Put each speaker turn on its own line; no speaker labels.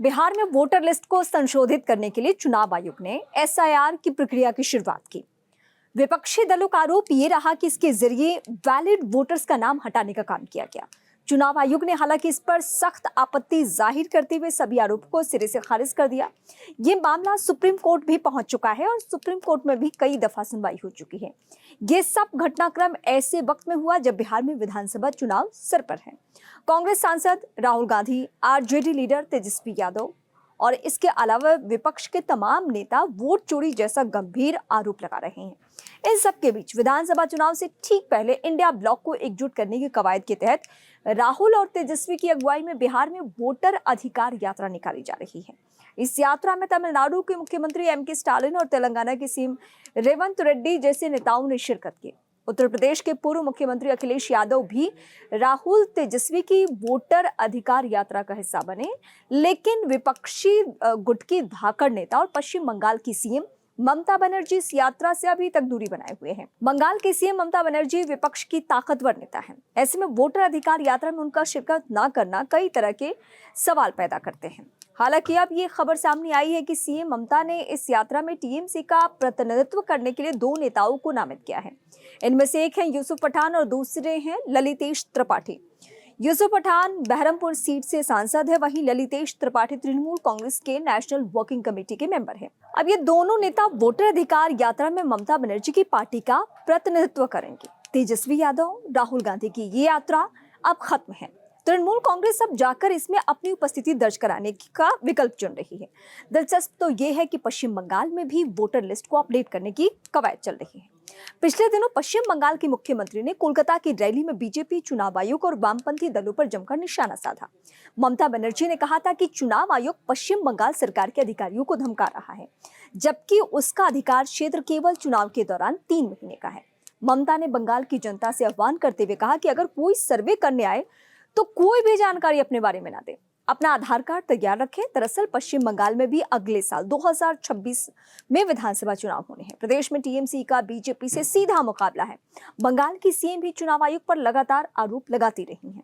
बिहार में voter list को संशोधित करने के लिए चुनाव आयोग ने एसआईआर की प्रक्रिया की शुरुआत की। विपक्षी दलों का आरोप ये रहा कि इसके जरिए वैलिड वोटर्स का नाम हटाने का काम किया गया। चुनाव आयोग ने हालांकि इस पर सख्त आपत्ति जाहिर करते हुए सभी आरोपों को सिरे से खारिज कर दिया। ये मामला सुप्रीम कोर्ट भी पहुंच चुका है और सुप्रीम कोर्ट में भी कई दफा सुनवाई हो चुकी है। ये सब घटनाक्रम ऐसे वक्त में हुआ जब बिहार में विधानसभा चुनाव सर पर है। कांग्रेस सांसद राहुल गांधी, आरजेडी लीडर तेजस्वी यादव और इसके अलावा विपक्ष के तमाम नेता वोट चोरी जैसा गंभीर आरोप लगा रहे हैं। इन सब के बीच विधानसभा चुनाव से ठीक पहले इंडिया ब्लॉक को एकजुट करने की कवायद के तहत राहुल और तेजस्वी की अगुवाई में बिहार में वोटर अधिकार यात्रा निकाली जा रही है। इस यात्रा में तमिलनाडु के मुख्यमंत्री एमके स्टालिन और तेलंगाना के सीएम रेवंत रेड्डी जैसे नेताओं ने शिरकत की। उत्तर प्रदेश के पूर्व मुख्यमंत्री अखिलेश यादव भी राहुल तेजस्वी की वोटर अधिकार यात्रा का हिस्सा बने, लेकिन विपक्षी गुट की धाकड़ नेता और पश्चिम बंगाल की सीएम ममता बनर्जी इस यात्रा से अभी तक दूरी बनाए हुए हैं। बंगाल के सीएम ममता बनर्जी विपक्ष की ताकतवर नेता हैं। ऐसे में वोटर अधिकार यात्रा में उनका शिरकत न करना कई तरह के सवाल पैदा करते हैं। हालांकि अब ये खबर सामने आई है कि सीएम ममता ने इस यात्रा में टीएमसी का प्रतिनिधित्व करने के लिए दो नेताओं को नामित किया है। इनमें से एक है यूसुफ पठान और दूसरे हैं ललितेश त्रिपाठी। यूसुफ पठान बहरमपुर सीट से सांसद है, वहीं ललितेश त्रिपाठी तृणमूल कांग्रेस के नेशनल वर्किंग कमेटी के मेंबर हैं। अब ये दोनों नेता वोटर अधिकार यात्रा में ममता बनर्जी की पार्टी का प्रतिनिधित्व करेंगे। तेजस्वी यादव, राहुल गांधी की ये यात्रा अब खत्म है। तृणमूल कांग्रेस अब जाकर इसमें अपनी उपस्थिति दर्ज कराने का विकल्प चुन रही है। दिलचस्प तो ये है कि पश्चिम बंगाल में भी वोटर लिस्ट को अपडेट करने की कवायद चल रही है। पिछले दिनों पश्चिम बंगाल के मुख्यमंत्री ने कोलकाता की रैली में बीजेपी, चुनाव आयोग और वामपंथी दलों पर जमकर निशाना साधा। ममता बनर्जी ने कहा था कि चुनाव आयोग पश्चिम बंगाल सरकार के अधिकारियों को धमका रहा है, जबकि उसका अधिकार क्षेत्र केवल चुनाव के दौरान 3 महीने का है। ममता ने बंगाल की जनता से आह्वान करते हुए कहा कि अगर कोई सर्वे करने आए तो कोई भी जानकारी अपने बारे में ना दे, अपना आधार कार्ड तैयार रखें। दरअसल पश्चिम बंगाल में भी अगले साल 2026 में विधानसभा चुनाव होने हैं। प्रदेश में टीएमसी का बीजेपी से सीधा मुकाबला है। बंगाल की सीएम भी चुनाव आयोग पर लगातार आरोप लगाती रही हैं।